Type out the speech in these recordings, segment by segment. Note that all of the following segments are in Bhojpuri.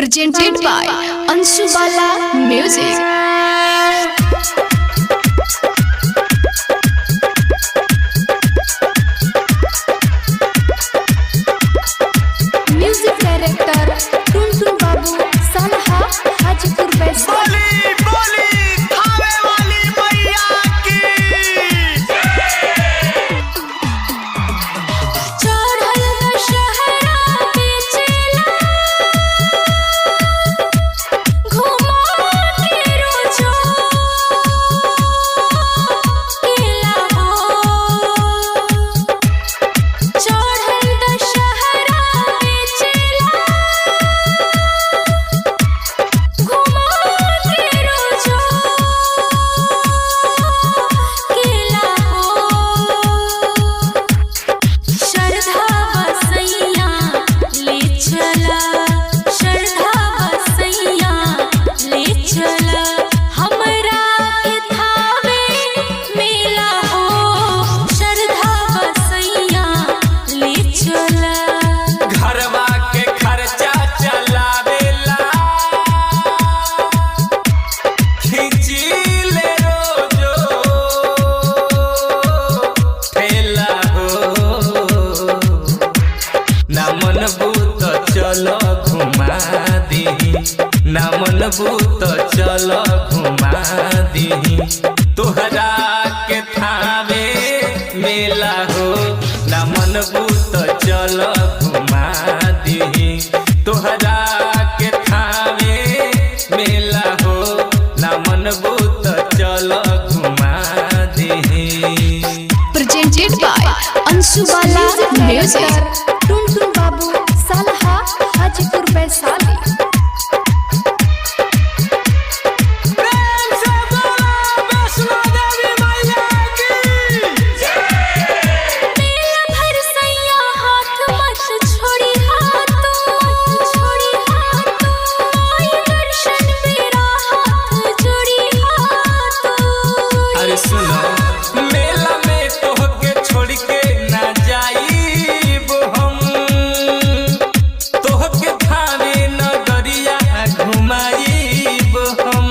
presented by Anshu Bala Music. Music director Tuntun Babu Salha Hajipur Baisali. चलो घुमा दी ना मनबू तो चलो घुमा दी तोहरा के थावे मेला हो ना मनबू तो चलो घुमा दी तोहरा के थावे मेला हो ना मनबू तो चलो घुमा दी। Presented by Anshu Bala Music. Tuntun Babu Salha Hajipur Baisali. सुनो मेला में तोहके छोड़ के ना जाइब हम तोहके थावे नगरिया घुमाइब हम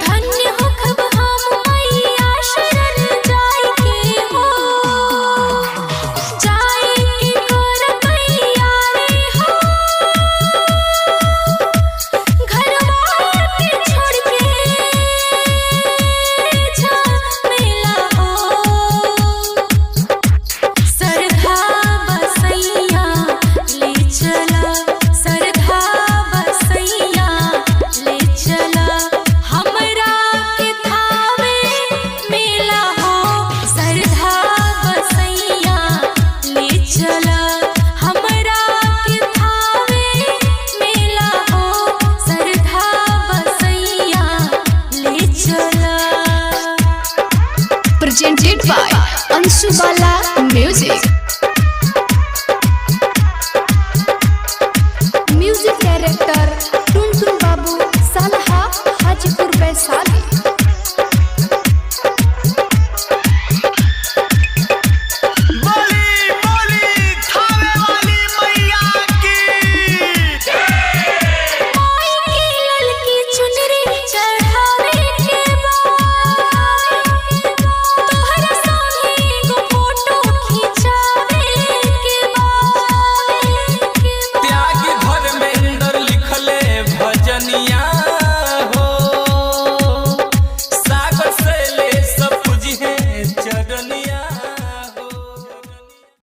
धन्य होखब हम मैया शरण जाय के हो जाय के कर कैया रे हो घरवा के छोड़ के Presented by Anshu Bala Music. Music director